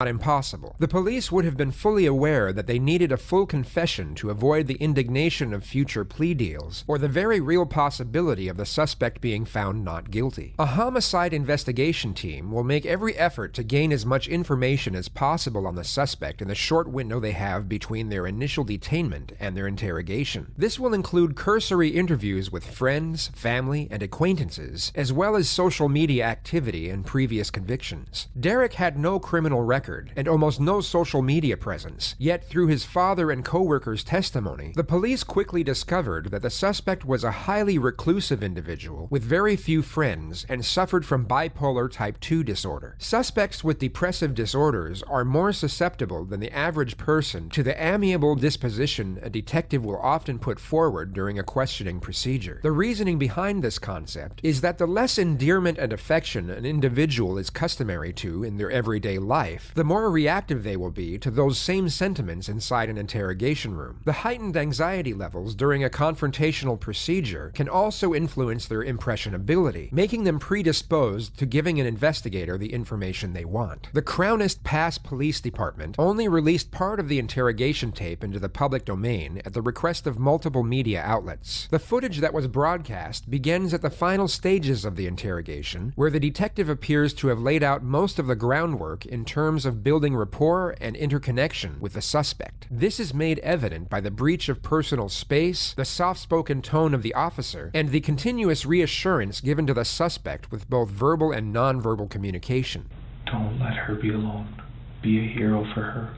not impossible. The police would have been fully aware that they needed a full confession to avoid the indignation of future plea deals, or the very real possibility of the suspect being found not guilty. A homicide investigation team will make every effort to gain as much information as possible on the suspect in the short window they have between their initial detainment and their interrogation. This will include cursory interviews with friends, family, and acquaintances, as well as social media activity and previous convictions. Derek had no criminal record and almost no social media presence, yet through his father and co-workers' testimony, the police quickly discovered that the suspect was a highly reclusive individual with very few friends and suffered from bipolar type 2 disorder. Suspects with depressive disorders are more susceptible than the average person to the amiable disposition a detective will often put forward during a questioning procedure. The reasoning behind this concept is that the less endearment and affection an individual is customary to in their everyday life, the more reactive they will be to those same sentiments inside an interrogation room. The heightened anxiety levels during a confrontational procedure can also influence their impressionability, making them predisposed to giving an investigator the information they want. The Crownist Pass Police Department only released part of the interrogation tape into the public domain at the request of multiple media outlets. The footage that was broadcast begins at the final stages of the interrogation, where the detective appears to have laid out most of the groundwork in terms of building rapport and interconnection with the suspect. This is made evident by the breach of personal space, the soft-spoken tone of the officer, and the continuous reassurance given to the suspect with both verbal and non-verbal communication. Don't let her be alone. Be a hero for her.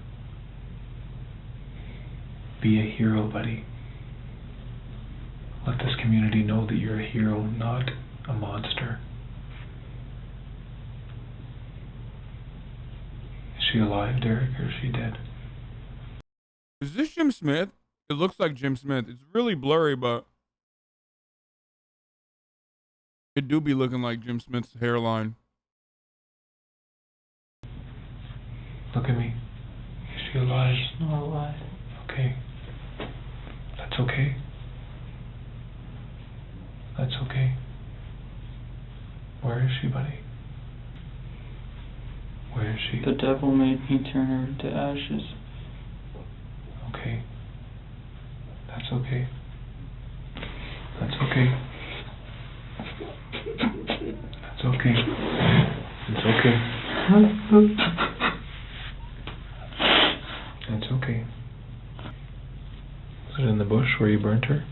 Be a hero, buddy. Let this community know that you're a hero, not a monster. Is she alive, Derek, or is she dead? Is this Jim Smith? It looks like Jim Smith. It's really blurry, but it do be looking like Jim Smith's hairline. Look at me. Is she alive? She's not alive. Okay. That's okay. That's okay. Where is she, buddy? Where is she? The devil made me turn her into ashes. Okay. That's okay. That's okay. That's okay. It's okay. It's okay. Was it in the bush where you burnt her?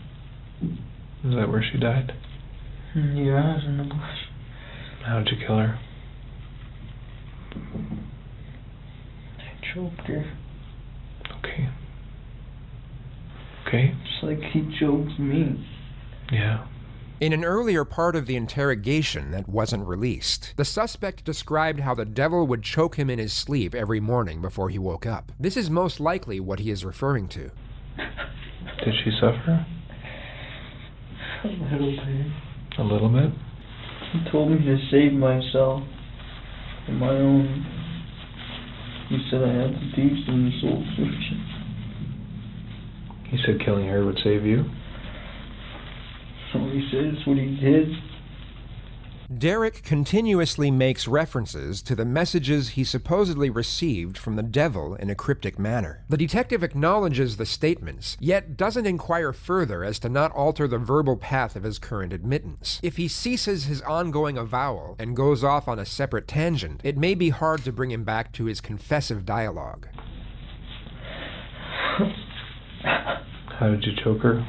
Is that where she died? Yeah, it's in the bush. How did you kill her? I choked her. Okay. Okay? Just like he choked me. Yeah. In an earlier part of the interrogation that wasn't released, the suspect described how the devil would choke him in his sleep every morning before he woke up. This is most likely what he is referring to. Did she suffer? A little bit. A little bit? He told me to save myself on my own. He said I had to do some soul searching. He said killing her would save you? So he said it's what he did. Derek continuously makes references to the messages he supposedly received from the devil in a cryptic manner. The detective acknowledges the statements, yet doesn't inquire further as to not alter the verbal path of his current admittance. If he ceases his ongoing avowal and goes off on a separate tangent, it may be hard to bring him back to his confessive dialogue. How did you choke her?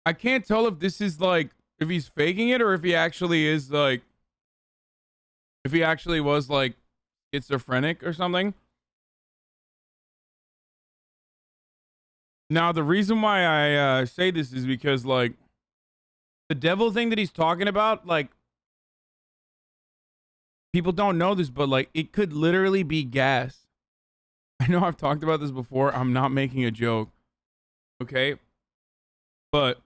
I can't tell if this is like, if he's faking it or if he actually is like, if he actually was like schizophrenic or something. Now, the reason why I say this is because like the devil thing that he's talking about, like people don't know this, but like it could literally be gas. I know I've talked about this before. I'm not making a joke. Okay. But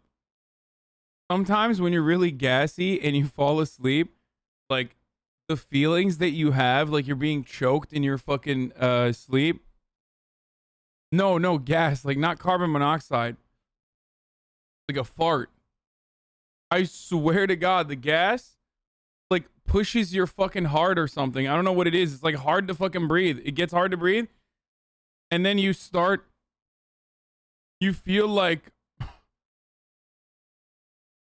sometimes when you're really gassy and you fall asleep, like the feelings that you have, like you're being choked in your fucking sleep. No, gas, like not carbon monoxide. Like a fart. I swear to God, the gas like pushes your fucking heart or something. I don't know what it is. It's like hard to fucking breathe. It gets hard to breathe. And then you feel like,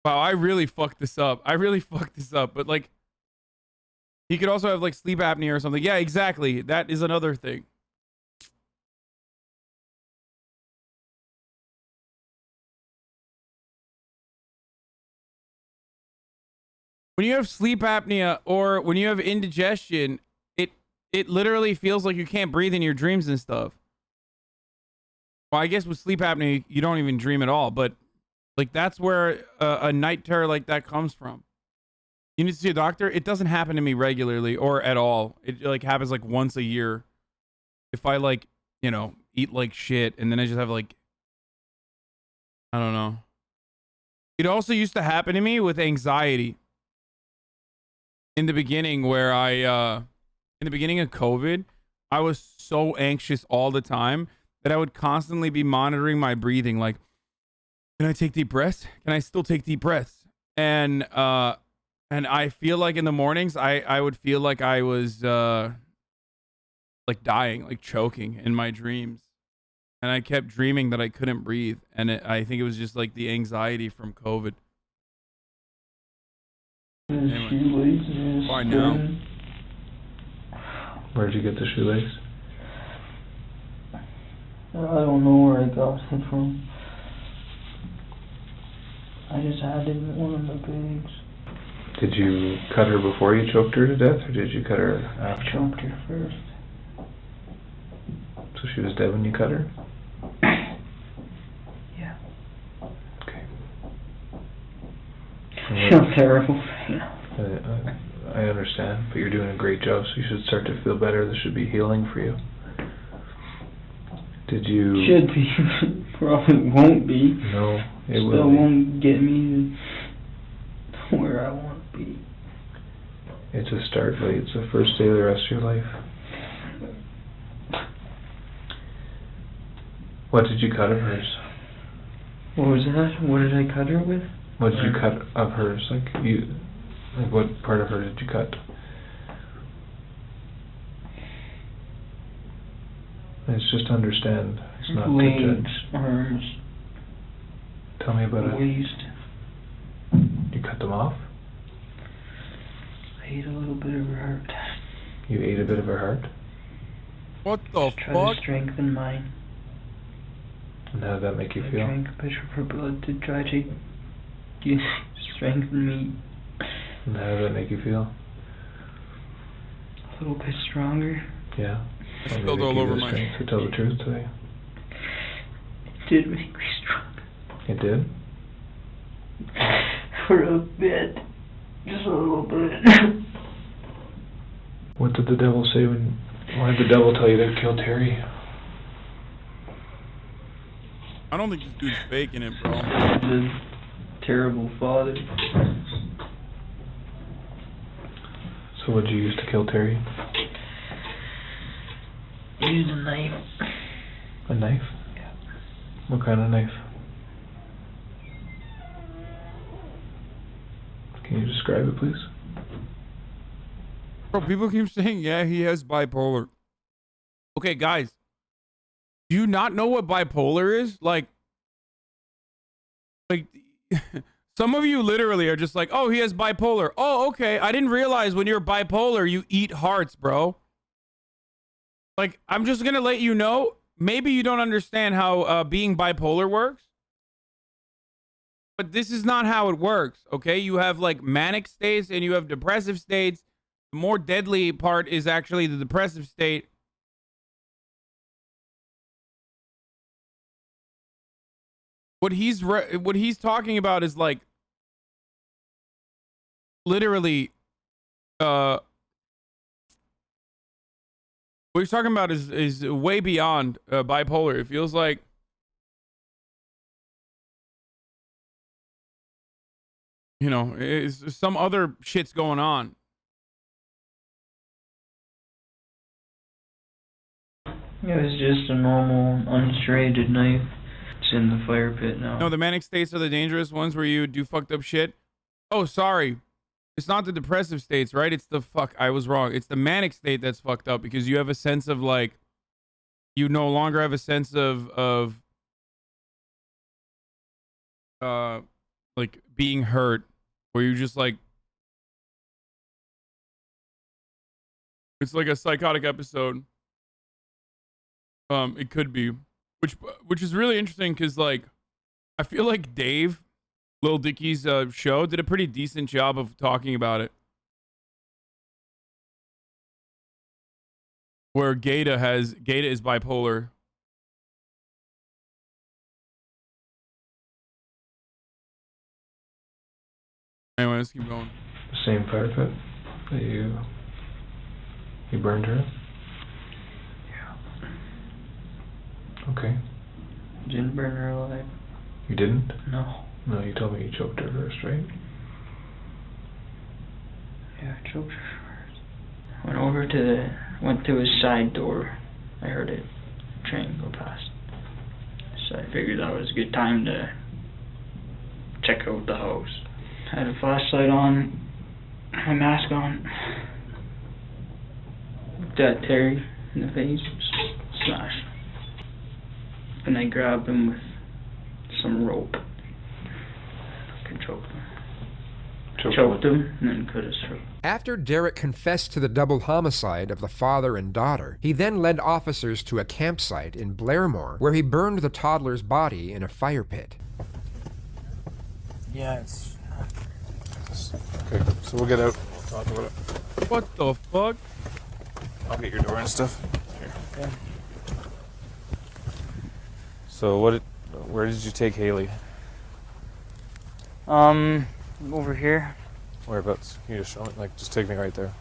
wow, I really fucked this up. But like, he could also have like sleep apnea or something. Yeah, exactly. That is another thing. When you have sleep apnea or when you have indigestion, it literally feels like you can't breathe in your dreams and stuff. Well, I guess with sleep apnea, you don't even dream at all. But like that's where a night terror like that comes from. You need to see a doctor. It doesn't happen to me regularly or at all. It like happens like once a year. If I like, you know, eat like shit and then I just have like, I don't know. It also used to happen to me with anxiety. In the beginning where in the beginning of COVID, I was so anxious all the time that I would constantly be monitoring my breathing. Like, can I take deep breaths? Can I still take deep breaths? And I feel like in the mornings, I would feel like I was like dying, like choking in my dreams. And I kept dreaming that I couldn't breathe. And I think it was just like the anxiety from COVID. Anyway. I know. Where'd you get the shoelace? I don't know where I got it from. I just had it in one of my bags. Did you cut her before you choked her to death, or did you cut her after? I choked her first. So she was dead when you cut her? Yeah. Okay. I feel terrible. I understand, but you're doing a great job, so you should start to feel better. This should be healing for you. Did you... Should be. Probably won't be. No, it will Still be. won't get me to where I want to be. It's a start, buddy. It's the first day of the rest of your life. What did you cut of hers? What was that? What did I cut her with? What did you cut of hers? Like what part of her did you cut? It's just to understand. It's not to Legs, judge. arms, Tell me about it. waist. You cut them off? I ate a little bit of her heart. You ate a bit of her heart? What the Try fuck? to strengthen mine. And how did that make you I feel? drank a bit of her blood to try to strengthen me And how did that make you feel? a little bit stronger. Yeah. I Or spilled maybe all give over you the my strength to tell the truth today. It did make me strong. It did? For a bit. Just a little bit. What did the devil say when... Why did the devil tell you to kill Terry? I don't think this dude's faking it, bro. The terrible father. So what'd you use to kill Terry? Use a knife. A knife? Yeah. What kind of knife? Can you describe it, please? Bro, people keep saying, yeah, he has bipolar. Okay, guys. Do you not know what bipolar is? Like some of you literally are just like, oh, he has bipolar. Oh, okay. I didn't realize when you're bipolar, you eat hearts, bro. Like, I'm just going to let you know, maybe you don't understand how being bipolar works. But this is not how it works, okay? You have like manic states and you have depressive states. The more deadly part is actually the depressive state. What he's talking about is like literally what he's talking about is way beyond bipolar. It feels like you know, it's some other shit's going on. It was just a normal, unserrated knife. It's in the fire pit now. No, the manic states are the dangerous ones where you do fucked up shit. Oh, sorry. It's not the depressive states, right? It's the I was wrong. It's the manic state that's fucked up because you have a sense of like, you no longer have a sense of like being hurt, where you just like, it's like a psychotic episode. It could be, which is really interesting because like, I feel like Dave, Lil Dicky's show, did a pretty decent job of talking about it. Where Gata is bipolar. Anyway, let's keep going. The same fire pit that you burned her in? Yeah. Okay. Didn't burn her alive. You didn't? No. No, you told me you choked her first, right? Yeah, I choked her first. Went to his side door. I heard a train go past. So I figured that was a good time to check out the house. I had a flashlight on, my mask on. Looked at Terry in the face, smash. And I grabbed him with some rope. I could choke him. Choked him and then cut his throat. After Derek confessed to the double homicide of the father and daughter, he then led officers to a campsite in Blairmore, where he burned the toddler's body in a fire pit. Yeah, it's... Okay, so we'll get out. We'll talk about it. What the fuck? I'll get your door and stuff. Here. Yeah. So where did you take Haley? Over here. Whereabouts? Can you just show me? Like, just take me right there.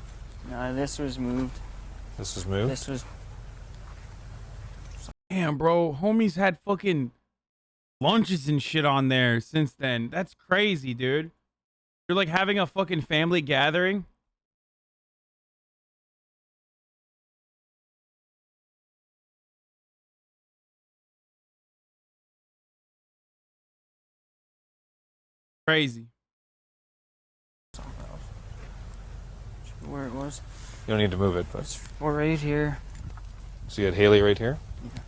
This was moved. This was moved? This was... Damn, bro. Homies had fucking lunches and shit on there since then. That's crazy, dude. You're like having a fucking family gathering. Crazy. Where it was. You don't need to move it, but... It's right here. So you had Haley right here? Yeah.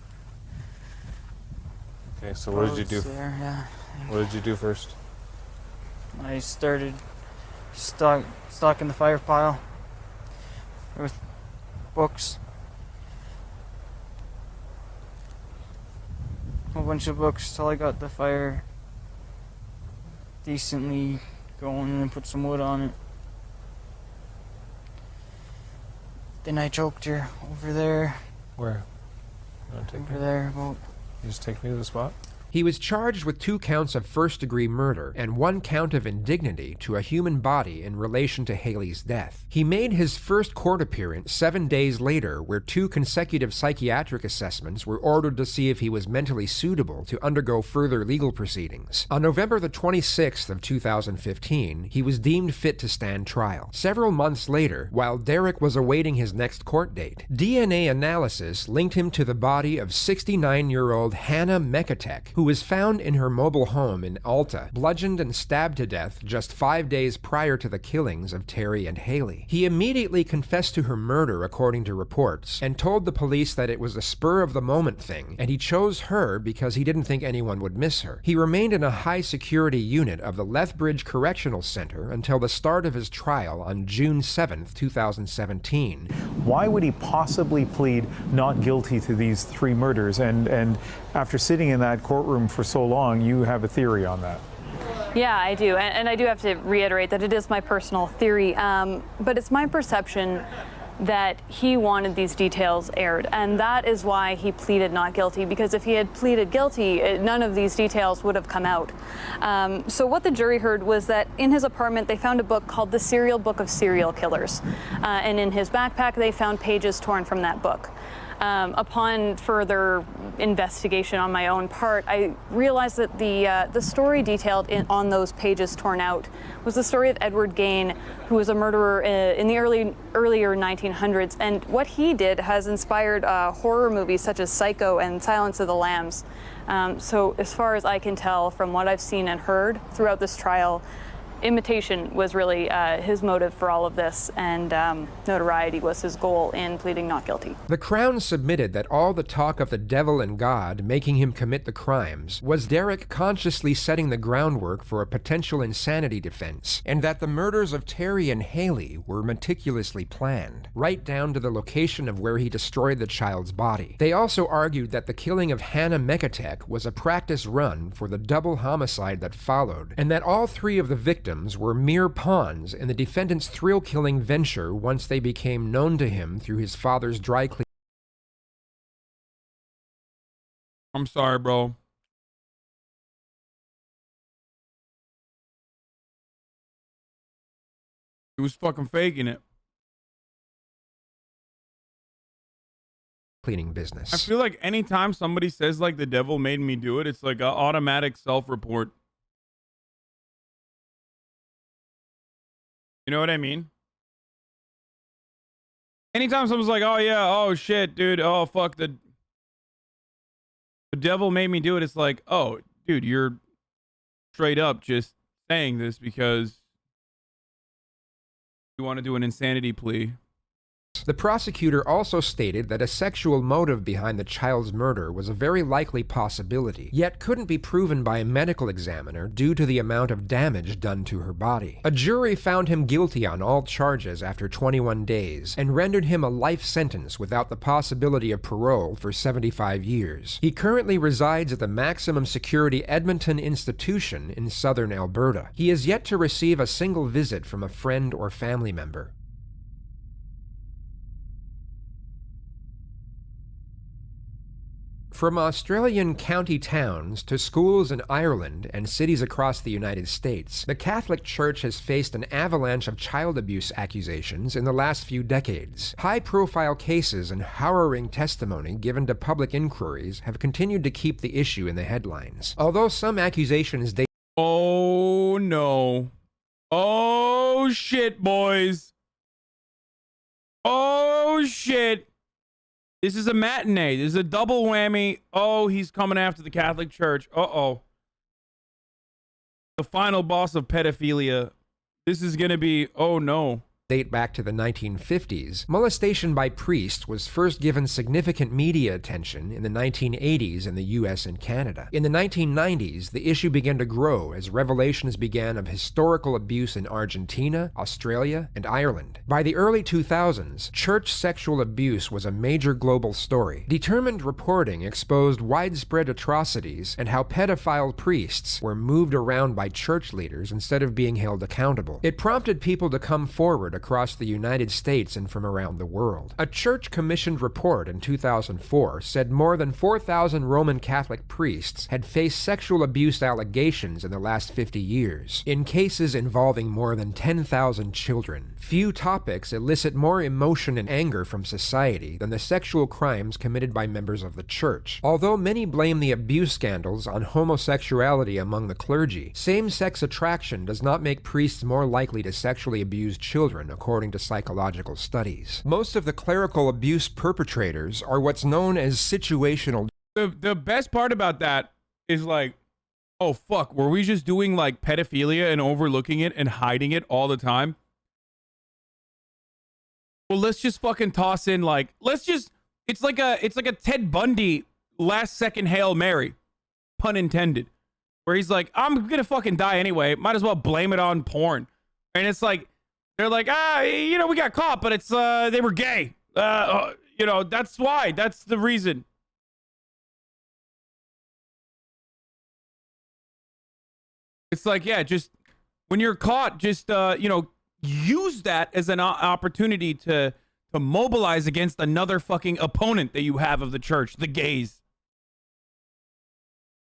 Okay, so what did you do? There, yeah. What did you do first? I started stocking the fire pile with books. A bunch of books till I got the fire decently going and put some wood on it. Then I choked her over there. Where? You want to take Over me? there, about... You just take me to the spot? He was charged with 2 counts of first-degree murder and 1 count of indignity to a human body in relation to Haley's death. He made his first court appearance 7 days later, where 2 consecutive psychiatric assessments were ordered to see if he was mentally suitable to undergo further legal proceedings. On November the 26th of 2015, he was deemed fit to stand trial. Several months later, while Derek was awaiting his next court date, DNA analysis linked him to the body of 69-year-old Hannah Mekatek, who was found in her mobile home in Alta, bludgeoned and stabbed to death just 5 days prior to the killings of Terry and Haley. He immediately confessed to her murder, according to reports, and told the police that it was a spur-of-the-moment thing, and he chose her because he didn't think anyone would miss her. He remained in a high-security unit of the Lethbridge Correctional Center until the start of his trial on June 7, 2017. Why would he possibly plead not guilty to these 3 murders? And after sitting in that courtroom for so long, you have a theory on that. Yeah, I do. And I do have to reiterate that it is my personal theory, but it's my perception that he wanted these details aired, and that is why he pleaded not guilty, because if he had pleaded guilty, none of these details would have come out. So what the jury heard was that in his apartment they found a book called The Serial Book of Serial Killers, and in his backpack they found pages torn from that book. Upon further investigation on my own part, I realized that the story detailed on those pages torn out was the story of Edward Gain, who was a murderer in the earlier 1900s. And what he did has inspired horror movies such as Psycho and Silence of the Lambs. So as far as I can tell from what I've seen and heard throughout this trial, imitation was really his motive for all of this, and notoriety was his goal in pleading not guilty. The Crown submitted that all the talk of the devil and God making him commit the crimes was Derek consciously setting the groundwork for a potential insanity defense, and that the murders of Terry and Haley were meticulously planned, right down to the location of where he destroyed the child's body. They also argued that the killing of Hannah Mekatek was a practice run for the double homicide that followed, and that all three of the victims were mere pawns in the defendant's thrill-killing venture once they became known to him through his father's dry cleaning. I'm sorry, bro. He was fucking faking it. Cleaning business. I feel like anytime somebody says like the devil made me do it, it's like an automatic self-report. You know what I mean? Anytime someone's like, oh yeah, oh shit, dude, oh fuck, the devil made me do it, it's like, oh, dude, you're straight up just saying this because you want to do an insanity plea. The prosecutor also stated that a sexual motive behind the child's murder was a very likely possibility, yet couldn't be proven by a medical examiner due to the amount of damage done to her body. A jury found him guilty on all charges after 21 days and rendered him a life sentence without the possibility of parole for 75 years. He currently resides at the maximum security Edmonton Institution in southern Alberta. He is yet to receive a single visit from a friend or family member. From Australian county towns to schools in Ireland and cities across the United States, the Catholic Church has faced an avalanche of child abuse accusations in the last few decades. High-profile cases and harrowing testimony given to public inquiries have continued to keep the issue in the headlines. Although some accusations date— Oh no. Oh shit, boys. Oh shit. This is a matinee. This is a double whammy. Oh, he's coming after the Catholic Church. Uh-oh. The final boss of pedophilia. This is going to be, oh no. Date back to the 1950s, molestation by priests was first given significant media attention in the 1980s in the US and Canada. In the 1990s, the issue began to grow as revelations began of historical abuse in Argentina, Australia, and Ireland. By the early 2000s, church sexual abuse was a major global story. Determined reporting exposed widespread atrocities and how pedophile priests were moved around by church leaders instead of being held accountable. It prompted people to come forward across the United States and from around the world. A church-commissioned report in 2004 said more than 4,000 Roman Catholic priests had faced sexual abuse allegations in the last 50 years, in cases involving more than 10,000 children. Few topics elicit more emotion and anger from society than the sexual crimes committed by members of the church. Although many blame the abuse scandals on homosexuality among the clergy, same-sex attraction does not make priests more likely to sexually abuse children, according to psychological studies. Most of the clerical abuse perpetrators are what's known as situational. The best part about that is like, oh fuck, were we just doing like pedophilia and overlooking it and hiding it all the time? Well, let's just fucking toss in like, it's like a Ted Bundy last second Hail Mary, pun intended, where he's like, I'm gonna fucking die anyway, might as well blame it on porn. And it's like, they're like, we got caught, but it's, they were gay. That's why. That's the reason. It's like, yeah, just when you're caught, just, use that as an opportunity to mobilize against another fucking opponent that you have of the church, the gays.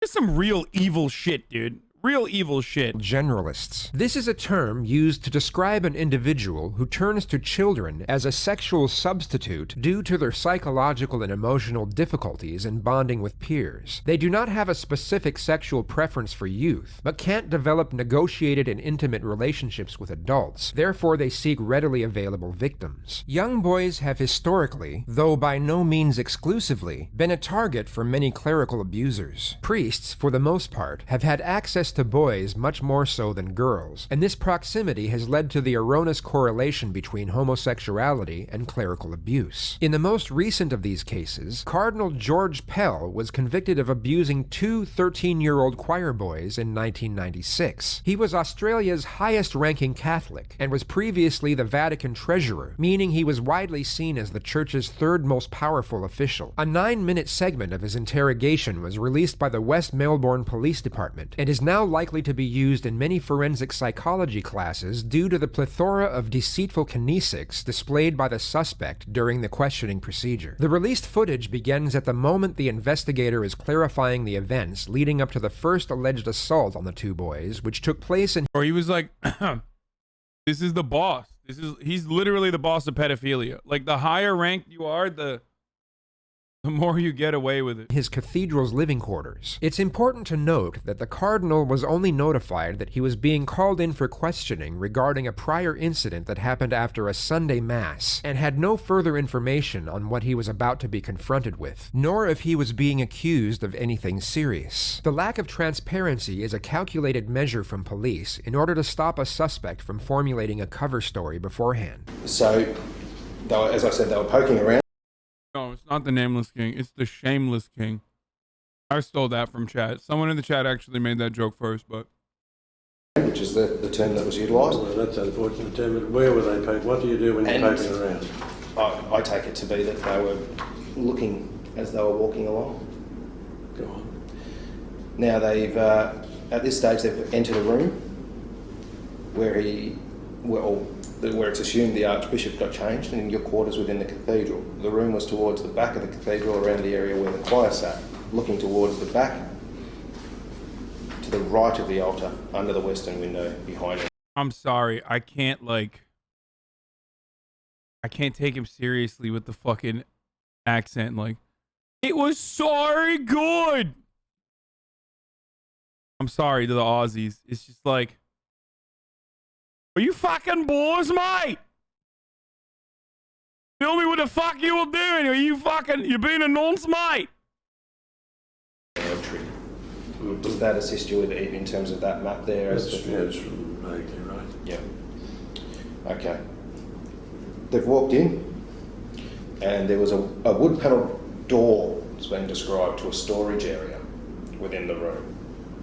It's some real evil shit, dude. Real evil shit. Generalists. This is a term used to describe an individual who turns to children as a sexual substitute due to their psychological and emotional difficulties in bonding with peers. They do not have a specific sexual preference for youth, but can't develop negotiated and intimate relationships with adults. Therefore, they seek readily available victims. Young boys have historically, though by no means exclusively, been a target for many clerical abusers. Priests, for the most part, have had access to boys much more so than girls, and this proximity has led to the erroneous correlation between homosexuality and clerical abuse. In the most recent of these cases, Cardinal George Pell was convicted of abusing two 13-year-old choir boys in 1996. He was Australia's highest-ranking Catholic and was previously the Vatican treasurer, meaning he was widely seen as the church's third most powerful official. A 9-minute segment of his interrogation was released by the West Melbourne Police Department and is now likely to be used in many forensic psychology classes due to the plethora of deceitful kinesics displayed by the suspect during the questioning procedure. The released footage begins at the moment the investigator is clarifying the events leading up to the first alleged assault on the two boys, which took place in... Or he was like, this is the boss. He's literally the boss of pedophilia. Like, the higher ranked you are, the more you get away with it. His cathedral's living quarters. It's important to note that the cardinal was only notified that he was being called in for questioning regarding a prior incident that happened after a Sunday mass, and had no further information on what he was about to be confronted with, nor if he was being accused of anything serious. The lack of transparency is a calculated measure from police in order to stop a suspect from formulating a cover story beforehand. So, as I said, they were poking around. No, it's not the Nameless King. It's the Shameless King. I stole that from chat. Someone in the chat actually made that joke first, but... Which is the term that was utilised. Well, that's an unfortunate term, but where were they poking? What do you do when you're poking around? I take it to be that they were looking as they were walking along. Go on. Now they've, at this stage, they've entered a room where where it's assumed the Archbishop got changed, and in your quarters within the cathedral. The room was towards the back of the cathedral, around the area where the choir sat, looking towards the back, to the right of the altar, under the western window behind it. I'm sorry, I can't take him seriously with the fucking accent. Like, it was sorry good. I'm sorry to the Aussies. It's just like, are you fucking boys, mate? Tell me what the fuck you were doing. You being a nonce, mate? Does that assist you with in terms of that map there? That's vaguely right. Yeah. Okay. They've walked in, and there was a wood panelled door that's been described to a storage area within the room.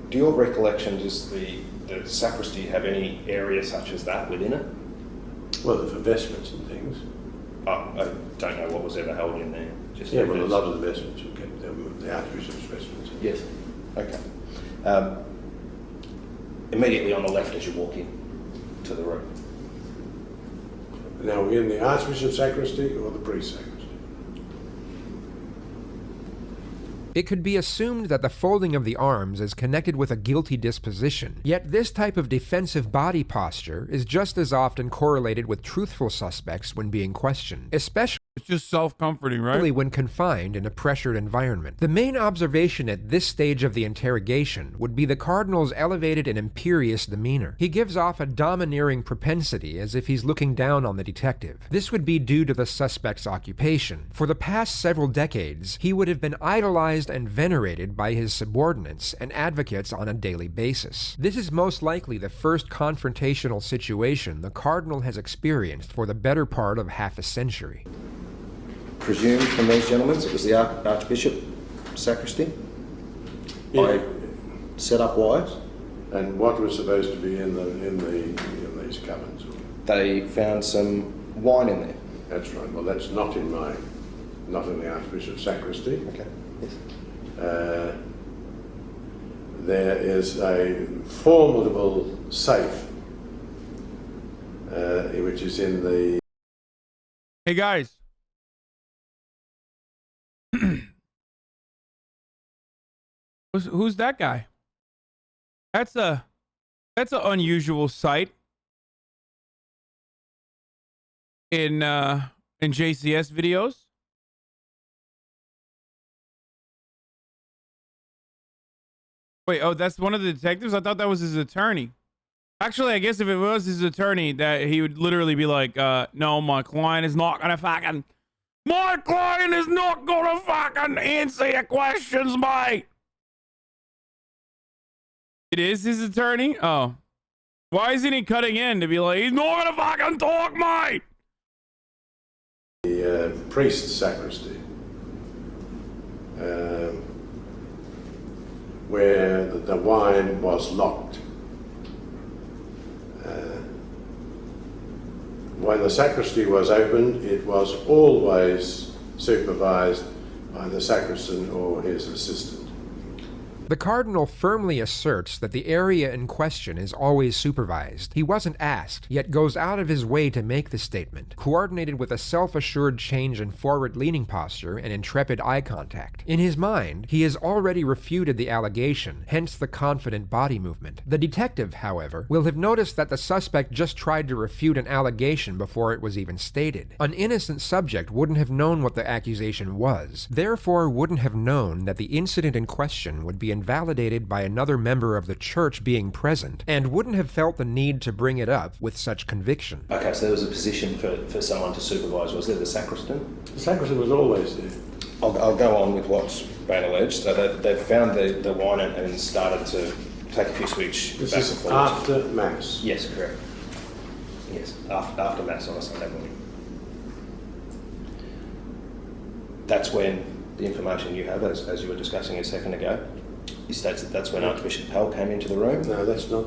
Do your recollection, does the sacristy have any area such as that within it? Well, for vestments and things. I don't know what was ever held in there. Just yeah, well, a lot of the vestments were kept there, the Archbishop's vestments. Yes. Okay. Immediately on the left as you walk in to the room. Now, we're in the Archbishop's sacristy or the priest's sacristy? It could be assumed that the folding of the arms is connected with a guilty disposition, yet this type of defensive body posture is just as often correlated with truthful suspects when being questioned, especially it's just self-comforting, right? When confined in a pressured environment. The main observation at this stage of the interrogation would be the cardinal's elevated and imperious demeanor. He gives off a domineering propensity as if he's looking down on the detective. This would be due to the suspect's occupation. For the past several decades, he would have been idolized and venerated by his subordinates and advocates on a daily basis. This is most likely the first confrontational situation the cardinal has experienced for the better part of half a century. Presumed from these gentlemen it was the Archbishop sacristy. Yeah. I set up wires. And what was supposed to be in these cupboards? They found some wine in there. That's right. Well, that's not in the Archbishop's sacristy. Okay. Yes. There is a formidable safe, which is in the... Hey, guys. Who's that guy? That's an unusual sight in JCS videos. Wait, oh, that's one of the detectives? I thought that was his attorney. Actually, I guess if it was his attorney, that he would literally be like, no, my client is not gonna fucking answer your questions, mate. It is his attorney? Oh. Why isn't he cutting in to be like, he's not gonna fucking talk, mate? The priest's sacristy, where the wine was locked. When the sacristy was opened, it was always supervised by the sacristan or his assistant. The Cardinal firmly asserts that the area in question is always supervised. He wasn't asked, yet goes out of his way to make the statement, coordinated with a self-assured change in forward-leaning posture and intrepid eye contact. In his mind, he has already refuted the allegation, hence the confident body movement. The detective, however, will have noticed that the suspect just tried to refute an allegation before it was even stated. An innocent subject wouldn't have known what the accusation was, therefore wouldn't have known that the incident in question would be invalidated by another member of the church being present, and wouldn't have felt the need to bring it up with such conviction. Okay, so there was a position for someone to supervise, was there, the sacristan? The sacristan was always there. I'll go on with what's been alleged. So they've found the wine and started to take a few swigs This back is and forwards. after Mass. Yes, correct. Yes, after Mass on a Sunday morning. That's when the information you have, as you were discussing a second ago, he states that that's when Archbishop Pell came into the room. No, that's not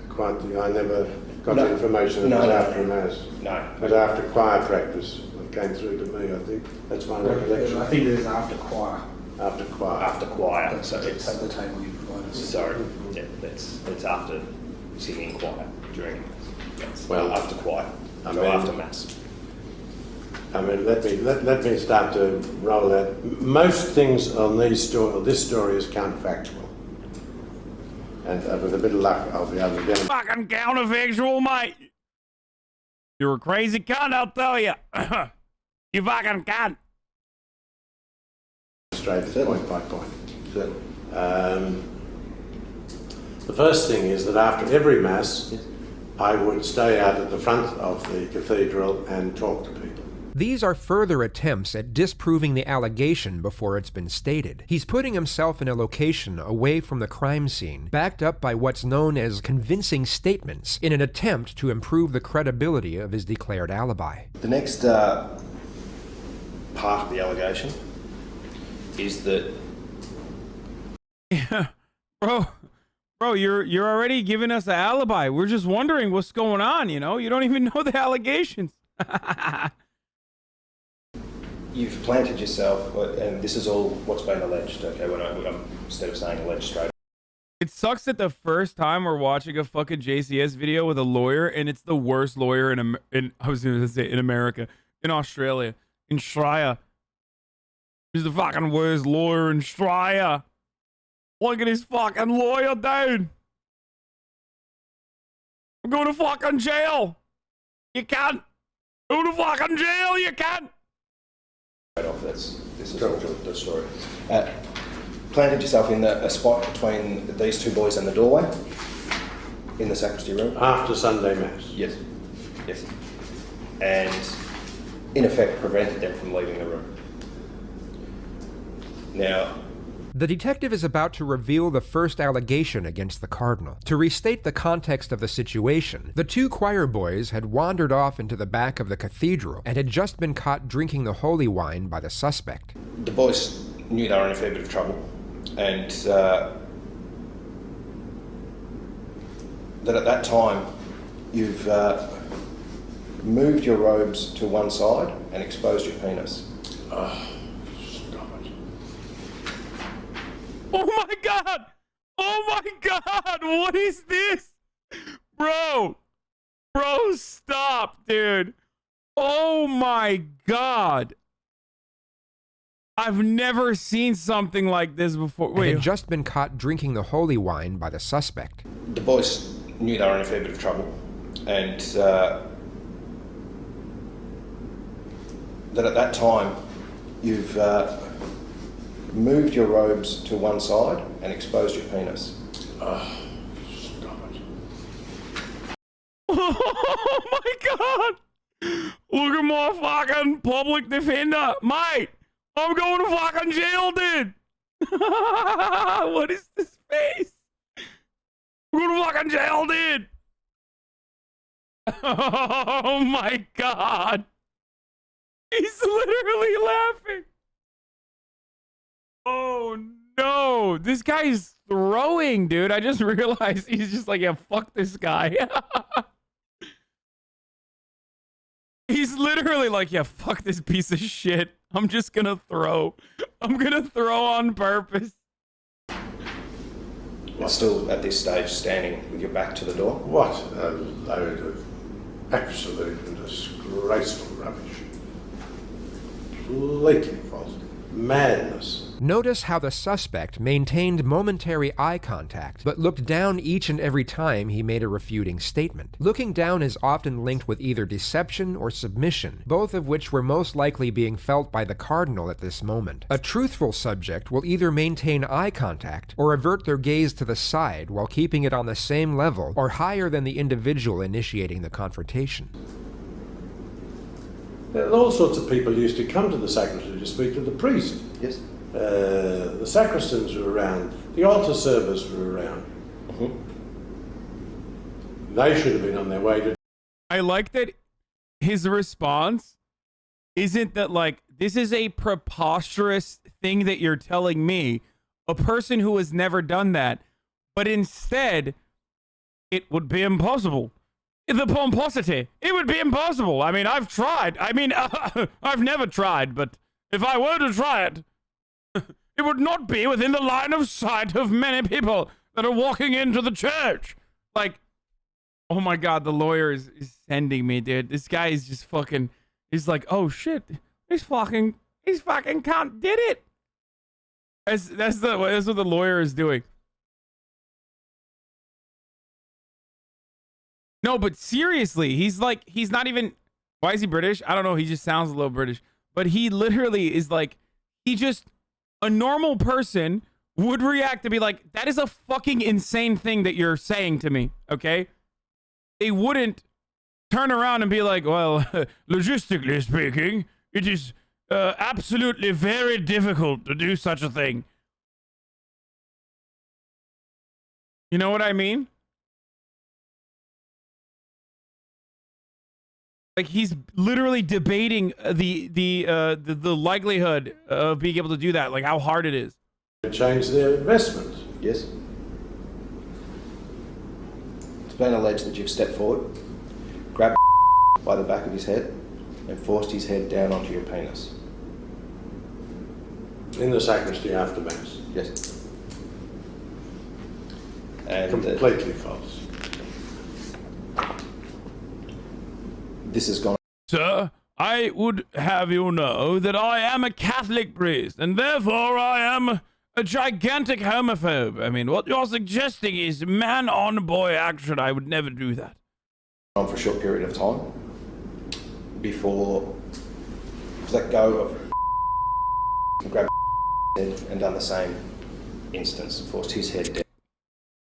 quite the... I never got the information that was after Mass. No. It was after choir practice that came through to me, I think. That's my recollection. I think it is after choir. After choir. After choir. That's So it's, at the table you provided. sorry, yeah, it's after singing choir during. Well, after choir. I So mean- after Mass. I mean, let me start to roll that. Most things on this story is counterfactual. And with a bit of luck, I'll be able to demonstrate. Fucking counterfactual, mate. You're a crazy cunt, I'll tell you. You fucking cunt. This point by point. Certainly. The first thing is that after every Mass, I would stay out at the front of the cathedral and talk to people. These are further attempts at disproving the allegation before it's been stated. He's putting himself in a location away from the crime scene, backed up by what's known as convincing statements, in an attempt to improve the credibility of his declared alibi. The next part of the allegation is that Yeah, bro, you're already giving us an alibi. We're just wondering what's going on, you know? You don't even know the allegations. you've planted yourself, and this is all what's been alleged, okay, I'm instead of saying alleged straight. It sucks that the first time we're watching a fucking JCS video with a lawyer, and it's the worst lawyer in I was going to say in America, in Australia, in Australia. He's the fucking worst lawyer in Australia. Look at his fucking lawyer, dude. I'm going to fucking jail. You can't. Go to fucking jail, you can't. Right off, this is all the story. Planted yourself in a spot between these two boys and the doorway in the sacristy room. After Sunday Mass? Yes. Yes. And in effect prevented them from leaving the room. Now, The detective is about to reveal the first allegation against the Cardinal. To restate the context of the situation, the two choir boys had wandered off into the back of the cathedral and had just been caught drinking the holy wine by the suspect. the boys knew they were in a fair bit of trouble, and that at that time you've moved your robes to one side and exposed your penis. Oh, stop it. Oh my god! Oh my god! What is this? Bro! Bro, stop, dude. Oh my god. I've never seen something like this before. And Wait. had just been caught drinking the holy wine by the suspect. The boys knew they were in a fair bit of trouble, and that at that time you've moved your robes to one side and exposed your penis. Oh, stop it. Oh my god! Look at my fucking public defender. Mate, I'm going to fucking jail, dude. What is this face? I'm going to fucking jail, dude. Oh my God. He's literally laughing. Oh no. This guy is throwing, dude. I just realized he's just like, yeah, fuck this guy. He's literally like, yeah, fuck this piece of shit. I'm just gonna throw. I'm gonna throw on purpose. You're still at this stage standing with your back to the door? What a load of absolute and disgraceful rubbish. Completely false. Madness. Notice how the suspect maintained momentary eye contact, but looked down each and every time he made a refuting statement. Looking down is often linked with either deception or submission, both of which were most likely being felt by the cardinal at this moment. A truthful subject will either maintain eye contact or avert their gaze to the side while keeping it on the same level or higher than the individual initiating the confrontation. All sorts of people used to come to the sacristy to speak to the priest. Yes. The sacristans were around, the altar servers were around. They should have been on their way to... I like that his response isn't that, like, this is a preposterous thing that you're telling me, a person who has never done that, but instead, it would be impossible. The pomposity, it would be impossible. I mean, I've tried. I mean, I've never tried, but if I were to try it, it would not be within the line of sight of many people that are walking into the church. Like, oh my God, the lawyer is sending me, dude. This guy is just fucking, he's like, oh shit, he's fucking can't did it. That's what the lawyer is doing. No, but seriously, he's like, he's not even, why is he British? I don't know. He just sounds a little British, but he literally is like, a normal person would react to be like, that is a fucking insane thing that you're saying to me. Okay. They wouldn't turn around and be like, well, logistically speaking, it is absolutely very difficult to do such a thing. You know what I mean? Like, he's literally debating the likelihood of being able to do that, like how hard it is. Change their investment. Yes. It's been alleged that you've stepped forward, grabbed by the back of his head, and forced his head down onto your penis. In the sacristy after Mass. Yes. And completely false. This has gone. Sir, I would have you know that I am a Catholic priest, and therefore I am a gigantic homophobe. I mean, what you're suggesting is man-on-boy action. I would never do that. On for a short period of time before let go of grab head and done the same instance, forced his head down.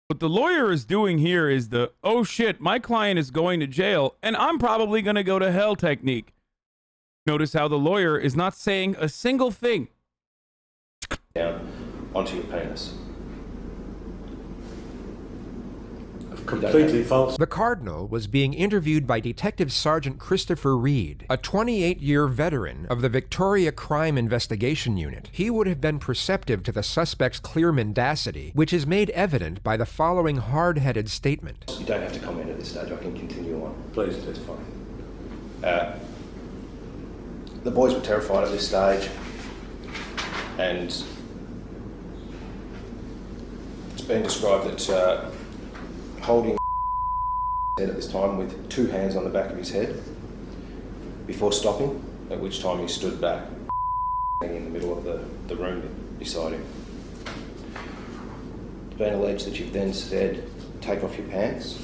What the lawyer is doing here is the, oh shit, my client is going to jail and I'm probably going to go to hell technique. Notice how the lawyer is not saying a single thing. Down onto your penis. Completely false. The Cardinal was being interviewed by Detective Sergeant Christopher Reed, a 28-year veteran of the Victoria Crime Investigation Unit. He would have been perceptive to the suspect's clear mendacity, which is made evident by the following hard-headed statement. You don't have to comment at this stage. I can continue on. Please, that's fine. The boys were terrified at this stage, and it's been described that holding head at this time with two hands on the back of his head before stopping, at which time he stood back in the middle of the room beside him. It's been alleged that you've then said, take off your pants,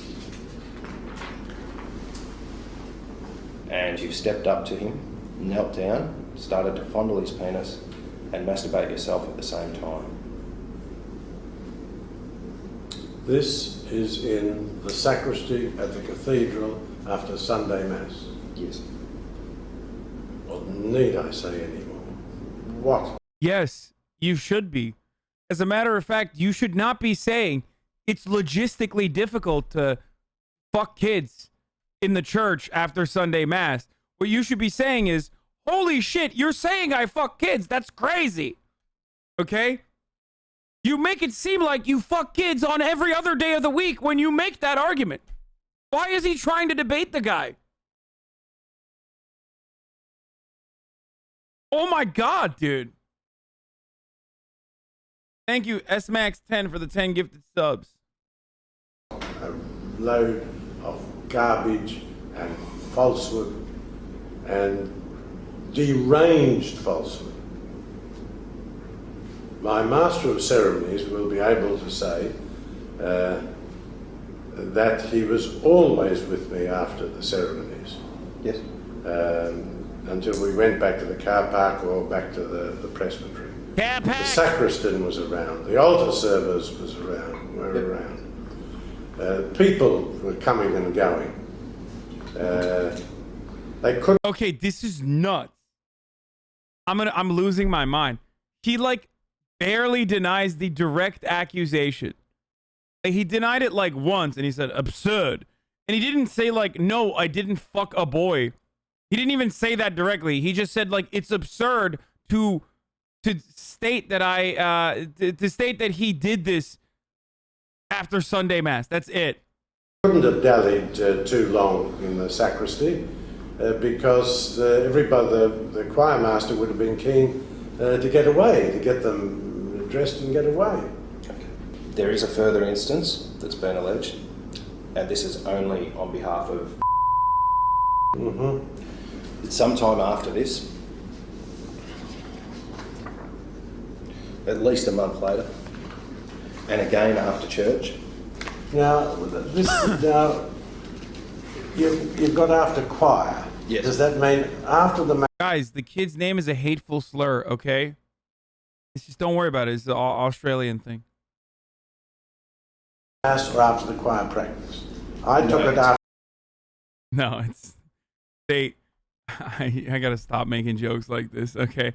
and you've stepped up to him, knelt down, started to fondle his penis and masturbate yourself at the same time. This is in the sacristy at the cathedral after Sunday Mass. Yes. Well, need I say any more? What? Yes, you should be. As a matter of fact, you should not be saying it's logistically difficult to fuck kids in the church after Sunday Mass. What you should be saying is, holy shit, you're saying I fuck kids. That's crazy. Okay? You make it seem like you fuck kids on every other day of the week when you make that argument. Why is he trying to debate the guy? Oh my God, dude. Thank you, SMAX10, for the 10 gifted subs. A load of garbage and falsehood and deranged falsehood. My Master of Ceremonies will be able to say that he was always with me after the ceremonies. Yes. Until we went back to the car park or back to the presbytery. The sacristan was around, the altar servers were around. People were coming and going. They couldn't. Okay, this is nuts. I'm losing my mind. He like barely denies the direct accusation. Like, he denied it like once and he said absurd. And he didn't say like, no, I didn't fuck a boy. He didn't even say that directly. He just said like it's absurd to state that to state that he did this after Sunday Mass. That's it. Couldn't have dallied too long in the sacristy because everybody, the choir master would have been keen to get away, to get them dressed and get away. Okay. There is a further instance that's been alleged, and this is only on behalf of. Sometime after this, at least a month later, and again after church. Now, you've got after choir. Yes. Does that mean after the Guys, the kid's name is a hateful slur, okay? It's just don't worry about it. It's the Australian thing. Mass or after the choir practice? I took it after. No, it's I gotta stop making jokes like this, okay?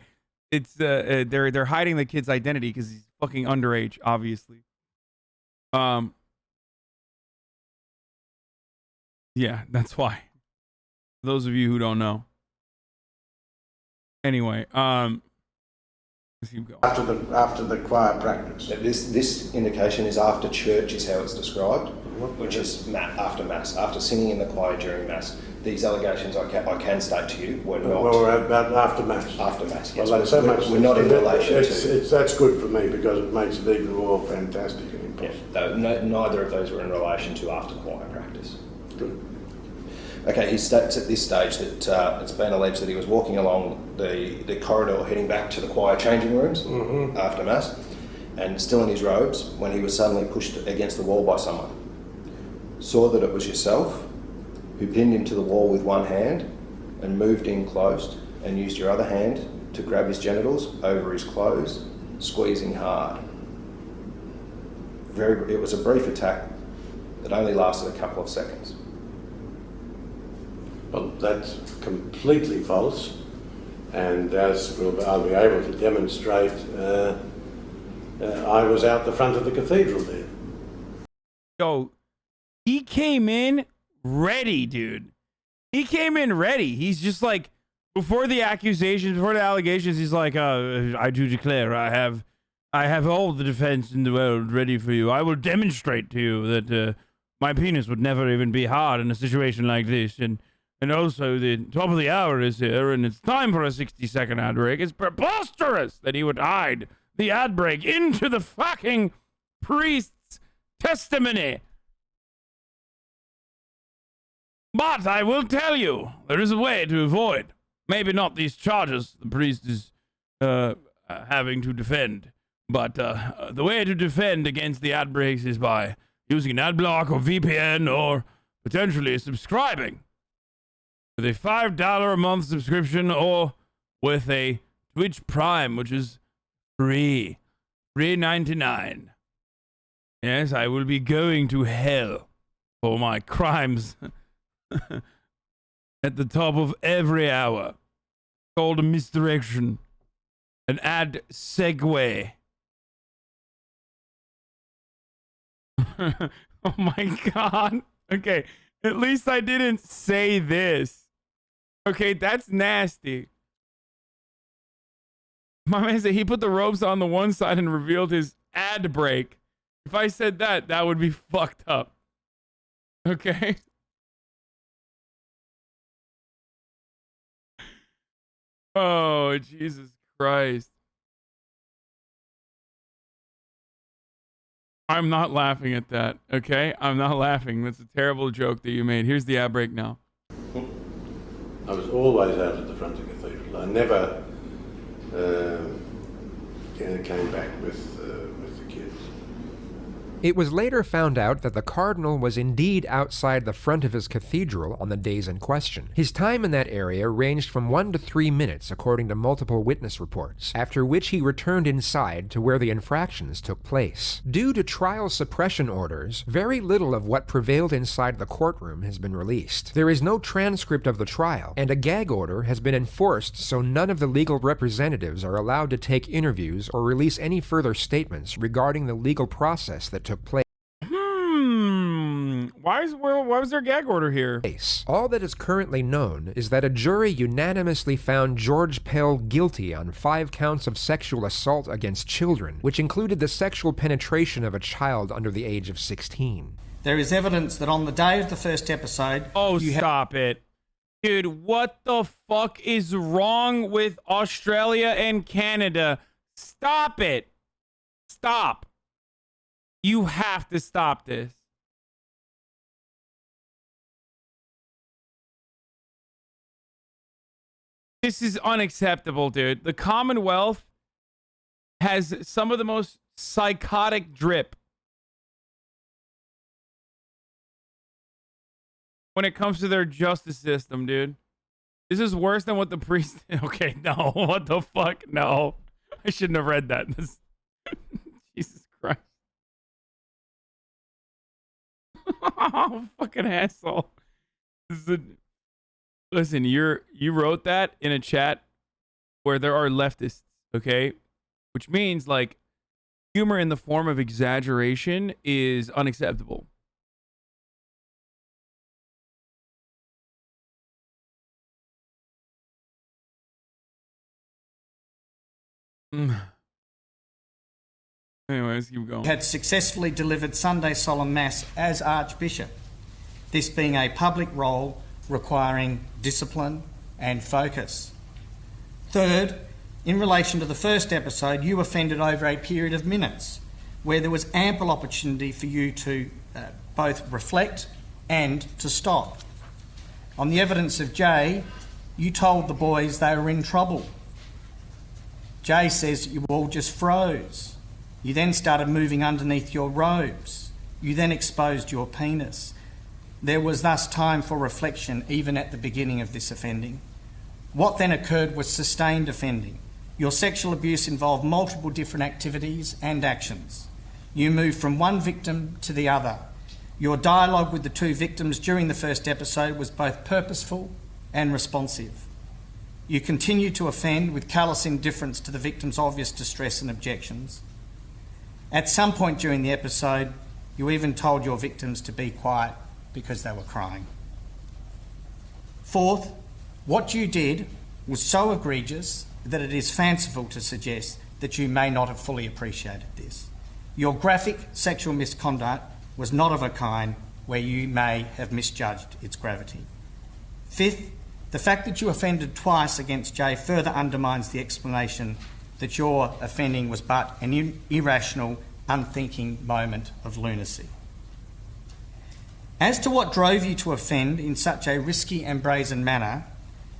It's they're hiding the kid's identity because he's fucking underage, obviously. Yeah, that's why. For those of you who don't know. Anyway, let's keep going. After the choir practice. This indication is after church is how it's described, which is after Mass, after singing in the choir during Mass. These allegations I can state to you were not. Well, about after Mass. After Mass, yes. Well, we're not in relation to. That's good for me because it makes it even more fantastic and impossible. Yeah, neither of those were in relation to after choir practice. Good. Okay, he states at this stage that it's been alleged that he was walking along the corridor heading back to the choir changing rooms after Mass, and still in his robes, when he was suddenly pushed against the wall by someone. Saw that it was yourself, who pinned him to the wall with one hand and moved in close and used your other hand to grab his genitals over his clothes, squeezing hard. It was a brief attack that only lasted a couple of seconds. Well, that's completely false, and as I'll be able to demonstrate, I was out the front of the cathedral there. So, he came in ready, dude. He came in ready. He's just like, before the accusations, before the allegations, he's like, I do declare I have all the defense in the world ready for you. I will demonstrate to you that my penis would never even be hard in a situation like this. And also, the top of the hour is here, and it's time for a 60-second ad break. It's preposterous that he would hide the ad break into the fucking priest's testimony. But I will tell you, there is a way to avoid. Maybe not these charges the priest is having to defend, but the way to defend against the ad breaks is by using an ad block or VPN or potentially subscribing with a $5 a month subscription or with a Twitch Prime, which is free. $3.99. Yes, I will be going to hell for my crimes at the top of every hour. Called a misdirection. An ad segue. Oh my God. Okay. At least I didn't say this. Okay, that's nasty. My man said he put the ropes on the one side and revealed his ad break. If I said that, that would be fucked up. Okay. Oh, Jesus Christ. I'm not laughing at that, okay? I'm not laughing. That's a terrible joke that you made. Here's the ad break now. I was always out at the front of the cathedral. I never came back with the kids. It was later found out that the cardinal was indeed outside the front of his cathedral on the days in question. His time in that area ranged from 1 to 3 minutes according to multiple witness reports, after which he returned inside to where the infractions took place. Due to trial suppression orders, very little of what prevailed inside the courtroom has been released. There is no transcript of the trial, and a gag order has been enforced so none of the legal representatives are allowed to take interviews or release any further statements regarding the legal process that took place. Why was there a gag order here? All that is currently known is that a jury unanimously found George Pell guilty on 5 counts of sexual assault against children, which included the sexual penetration of a child under the age of 16. There is evidence that on the day of the first episode... Oh, stop it. Dude, what the fuck is wrong with Australia and Canada? Stop it. Stop. You have to stop this. This is unacceptable, dude. The Commonwealth has some of the most psychotic drip when it comes to their justice system, dude. This is worse than what the priest... Okay, no. What the fuck? No. I shouldn't have read that. Jesus Christ. Oh, fucking asshole. Listen, you wrote that in a chat where there are leftists, okay? Which means, like, humor in the form of exaggeration is unacceptable. Anyways, keep going. Had successfully delivered Sunday Solemn Mass as Archbishop, this being a public role requiring discipline and focus. Third, in relation to the first episode, you offended over a period of minutes where there was ample opportunity for you to both reflect and to stop. On the evidence of Jay, you told the boys they were in trouble. Jay says you all just froze. You then started moving underneath your robes. You then exposed your penis. There was thus time for reflection even at the beginning of this offending. What then occurred was sustained offending. Your sexual abuse involved multiple different activities and actions. You moved from one victim to the other. Your dialogue with the 2 victims during the first episode was both purposeful and responsive. You continued to offend with callous indifference to the victim's obvious distress and objections. At some point during the episode, you even told your victims to be quiet because they were crying. Fourth, what you did was so egregious that it is fanciful to suggest that you may not have fully appreciated this. Your graphic sexual misconduct was not of a kind where you may have misjudged its gravity. Fifth, the fact that you offended twice against Jay further undermines the explanation that your offending was but an irrational, unthinking moment of lunacy. As to what drove you to offend in such a risky and brazen manner,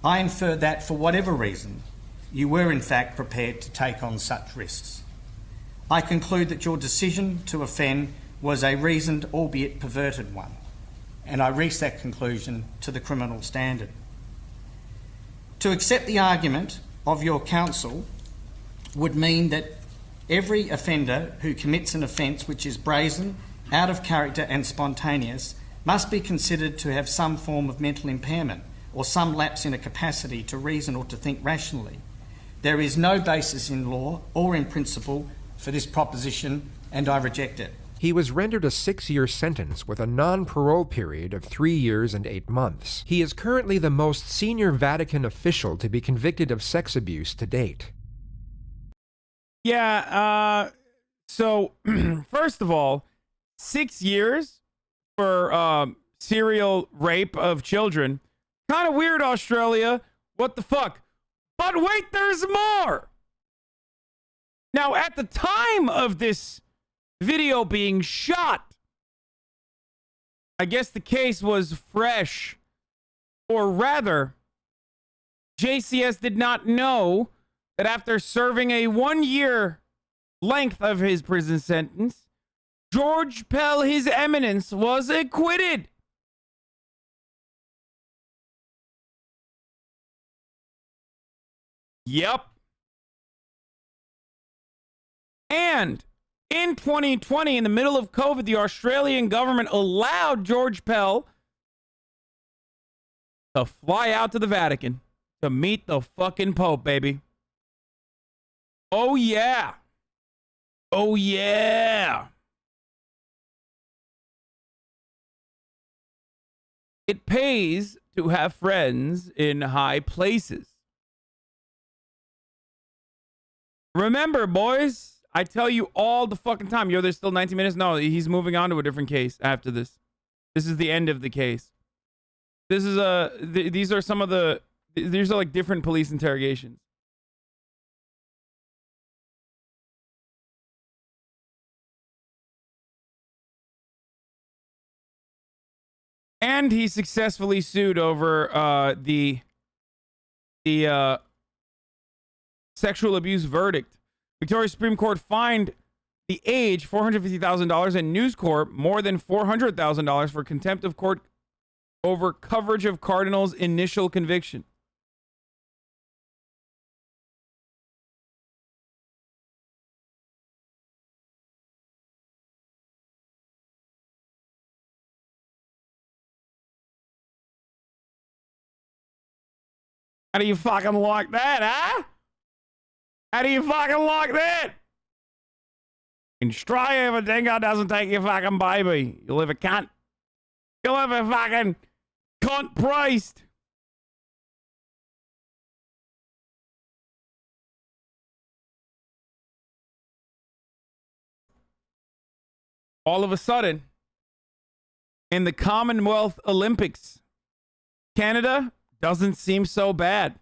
I infer that for whatever reason, you were in fact prepared to take on such risks. I conclude that your decision to offend was a reasoned, albeit perverted one, and I reach that conclusion to the criminal standard. To accept the argument of your counsel would mean that every offender who commits an offence which is brazen, out of character and spontaneous must be considered to have some form of mental impairment or some lapse in a capacity to reason or to think rationally. There is no basis in law or in principle for this proposition, and I reject it. He was rendered a 6-year sentence with a non-parole period of 3 years and 8 months. He is currently the most senior Vatican official to be convicted of sex abuse to date. Yeah, so, first of all, 6 years for serial rape of children. Kind of weird, Australia. What the fuck? But wait, there's more! Now, at the time of this video being shot, I guess the case was fresh. Or rather, JCS did not know that after serving a 1-year length of his prison sentence, George Pell, His Eminence, was acquitted. Yep. And in 2020, in the middle of COVID, the Australian government allowed George Pell to fly out to the Vatican to meet the fucking Pope, baby. Oh, yeah. Oh, yeah. It pays to have friends in high places. Remember, boys, I tell you all the fucking time. Yo, there's still 19 minutes. No, he's moving on to a different case after this. This is the end of the case. This is these are some of the, these are like different police interrogations. And he successfully sued over the sexual abuse verdict. Victoria Supreme Court fined The Age $450,000 and News Corp more than $400,000 for contempt of court over coverage of Cardinal's initial conviction. How do you fucking like that, huh? How do you fucking like that? In Australia, if a dingo doesn't take your fucking baby, you'll have a cunt. You'll have a fucking cunt priest. All of a sudden, in the Commonwealth Olympics, Canada doesn't seem so bad.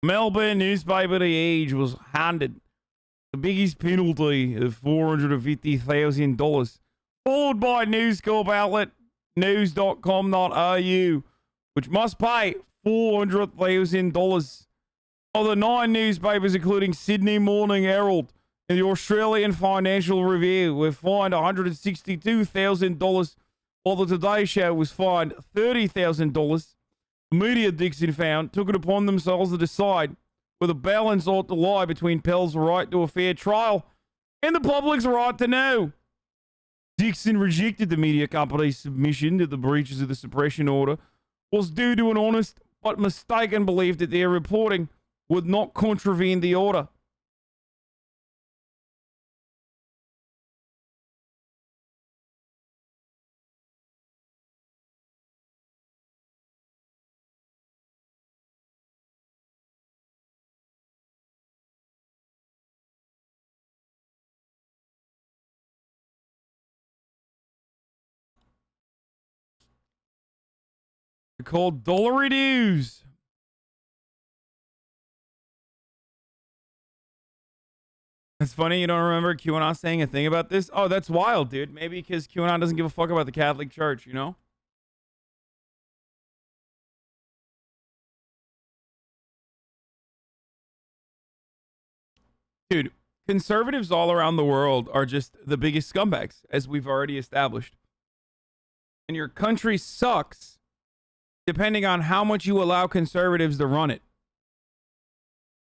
Melbourne newspaper The Age was handed the biggest penalty of $450,000, followed by News Corp outlet news.com.au, which must pay $400,000. Other 9 newspapers, including Sydney Morning Herald and the Australian Financial Review, were fined $162,000, while the Today Show was fined $30,000. The media, Dixon found, took it upon themselves to decide whether balance ought to lie between Pell's right to a fair trial and the public's right to know. Dixon rejected the media company's submission that the breaches of the suppression order was due to an honest but mistaken belief that their reporting would not contravene the order. Called Dollar News. That's funny. You don't remember QAnon saying a thing about this? Oh, that's wild, dude. Maybe because QAnon doesn't give a fuck about the Catholic Church, you know? Dude, conservatives all around the world are just the biggest scumbags, as we've already established. And your country sucks depending on how much you allow conservatives to run it.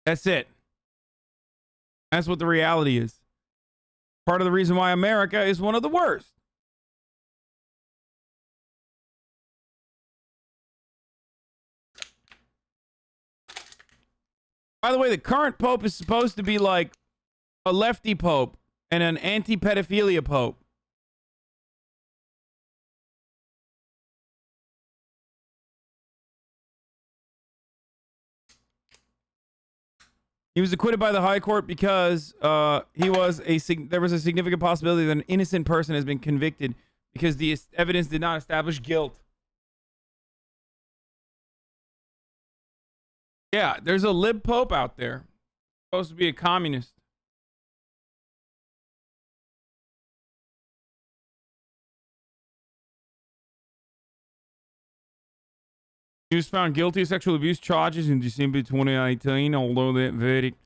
That's it. That's what the reality is. Part of the reason why America is one of the worst. By the way, the current pope is supposed to be like a lefty pope and an anti-pedophilia pope. He was acquitted by the High Court because there was a significant possibility that an innocent person has been convicted because the evidence did not establish guilt. Yeah, there's a lib pope out there. Supposed to be a communist. He was found guilty of sexual abuse charges in December 2018, although that verdict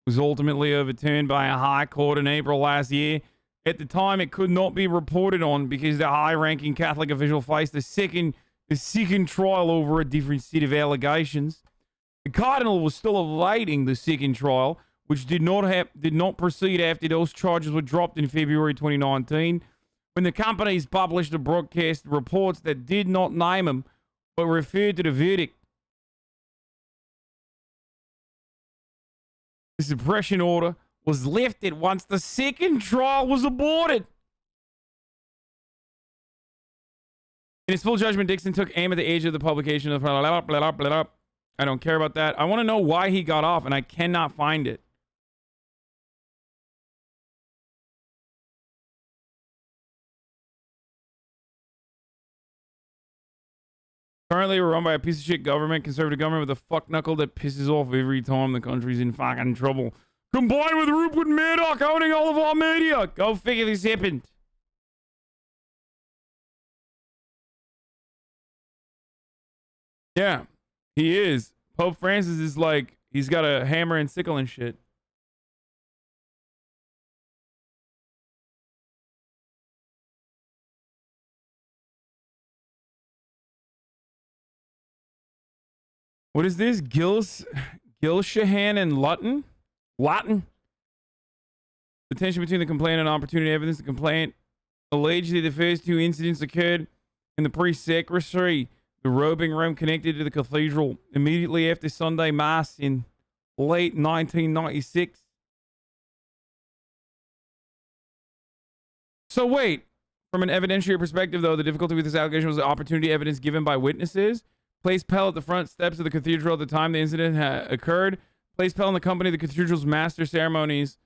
was ultimately overturned by a high court in April last year. At the time, it could not be reported on because the high-ranking Catholic official faced a second trial over a different set of allegations. The cardinal was still awaiting the second trial, which did not proceed after those charges were dropped in February 2019, when the companies published the broadcast reports that did not name him but referred to the verdict. The suppression order was lifted once the second trial was aborted. In his full judgment, Dixon took aim at the age of the publication of I don't care about that. I want to know why he got off, and I cannot find it. Currently, we're run by a piece of shit government, conservative government with a fuck knuckle that pisses off every time the country's in fucking trouble. Combined with Rupert Murdoch owning all of our media. Go figure this happened. Yeah, he is. Pope Francis is like, he's got a hammer and sickle and shit. What is this? Gilshahan and Lutton? The tension between the complaint and opportunity evidence. The complaint allegedly the first two incidents occurred in the pre-sacristy, the robing room connected to the cathedral, immediately after Sunday Mass in late 1996. So wait, from an evidentiary perspective, though, the difficulty with this allegation was the opportunity evidence given by witnesses. Placed Pell at the front steps of the cathedral at the time the incident occurred. Placed Pell in the company of the cathedral's master ceremonies.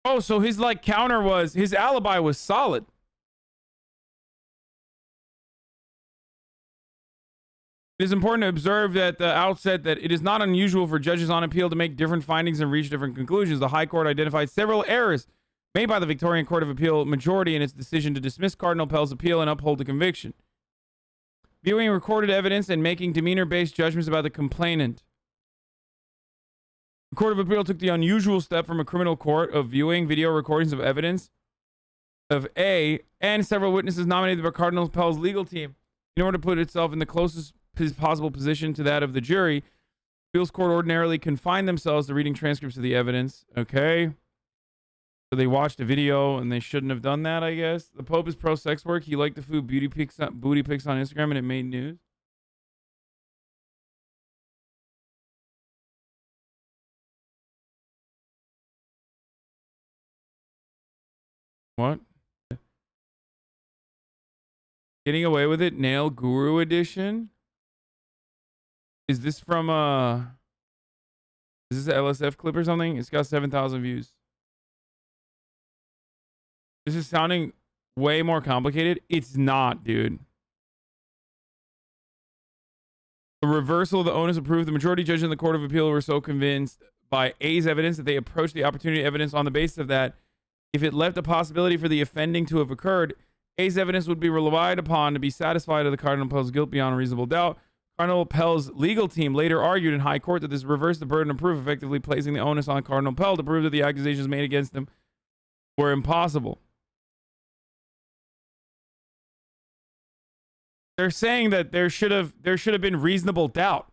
Oh, so his counter was, his alibi was solid. It is important to observe at the outset that it is not unusual for judges on appeal to make different findings and reach different conclusions. The High Court identified several errors made by the Victorian Court of Appeal majority in its decision to dismiss Cardinal Pell's appeal and uphold the conviction. Viewing recorded evidence and making demeanor-based judgments about the complainant. The Court of Appeal took the unusual step from a criminal court of viewing video recordings of evidence of A and several witnesses nominated by Cardinal Pell's legal team in order to put itself in the closest possible position to that of the jury. Appeals court ordinarily confine themselves to reading transcripts of the evidence. Okay. So they watched a video and they shouldn't have done that, I guess. The Pope is pro-sex work. He liked the food booty pics on Instagram and it made news. What? Getting Away with It, Nail Guru Edition? Is this from is this an LSF clip or something? It's got 7,000 views. This is sounding way more complicated. It's not, dude. The reversal of the onus of proof. The majority judges in the Court of Appeal were so convinced by A's evidence that they approached the opportunity evidence on the basis of that. If it left a possibility for the offending to have occurred, A's evidence would be relied upon to be satisfied of the Cardinal Pell's guilt beyond a reasonable doubt. Cardinal Pell's legal team later argued in high court that this reversed the burden of proof, effectively placing the onus on Cardinal Pell to prove that the accusations made against him were impossible. They're saying that there should have been reasonable doubt.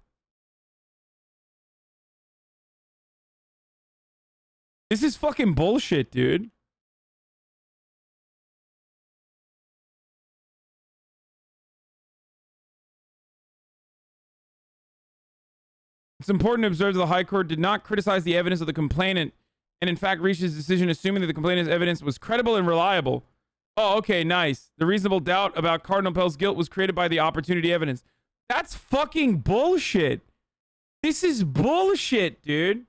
This is fucking bullshit, dude. It's important to observe that the High Court did not criticize the evidence of the complainant and in fact reached his decision assuming that the complainant's evidence was credible and reliable. Oh, okay, nice. The reasonable doubt about Cardinal Pell's guilt was created by the opportunity evidence. That's fucking bullshit. This is bullshit, dude.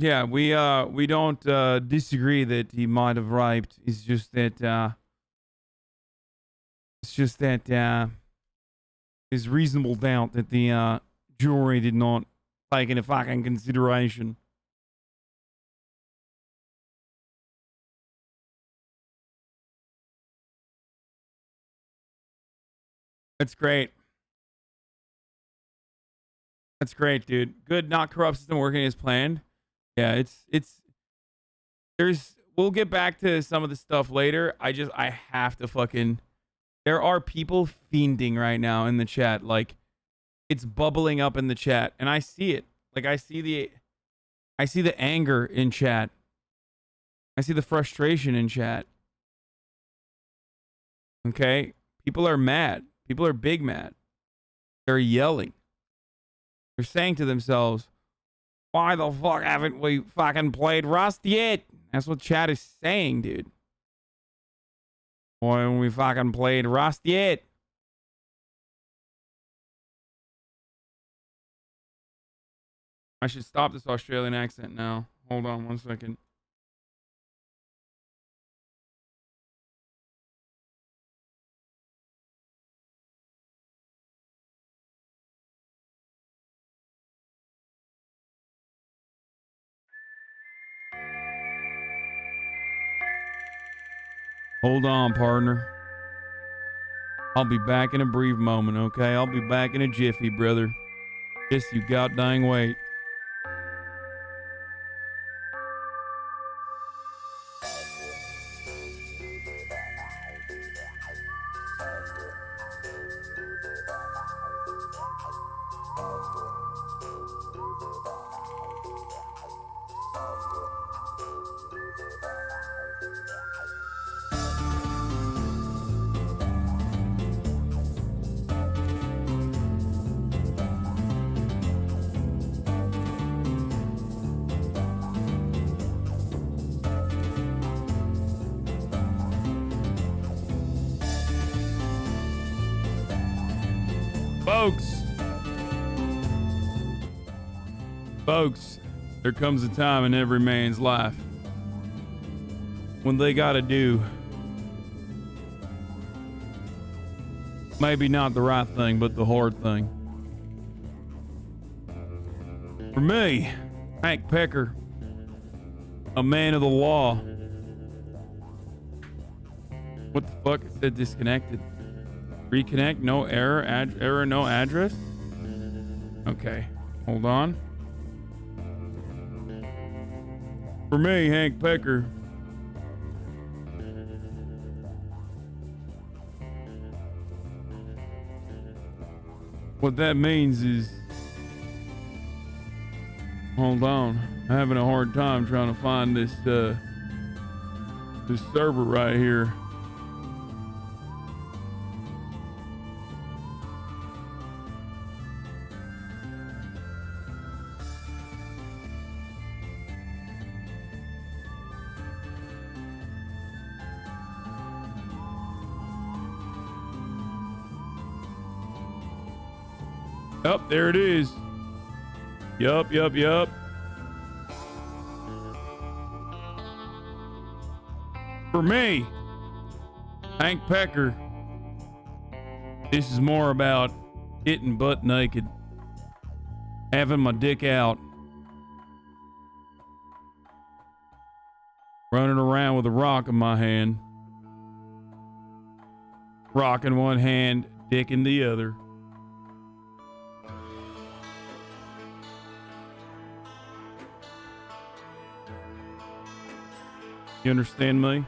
Yeah, we don't disagree that he might have raped. It's just that there's reasonable doubt that the jury did not take into fucking consideration. That's great. That's great, dude. Good, not corrupt system working as planned. Yeah, we'll get back to some of the stuff later. I have to fucking, there are people fiending right now in the chat. Like, it's bubbling up in the chat and I see it. Like, I see the anger in chat. I see the frustration in chat. Okay? People are mad. People are big mad. They're yelling. They're saying to themselves, why the fuck haven't we fucking played Rust yet? That's what chat is saying, dude. Why haven't we fucking played Rust yet? I should stop this Australian accent now. Hold on 1 second. Hold on, partner. I'll be back in a brief moment, okay? I'll be back in a jiffy, brother. Just you goddamn wait. Folks, there comes a time in every man's life when they gotta do maybe not the right thing, but the hard thing. For me, Hank Pecker, a man of the law. What the fuck? It said disconnected. Reconnect, no error, error, no address. Okay, hold on. For me, Hank Pecker, what that means is, hold on, I'm having a hard time trying to find this this server right here. Yup, there it is. Yup. For me, Hank Pecker, this is more about getting butt naked, having my dick out, running around with a rock in my hand, rock in one hand, dick in the other. You understand me?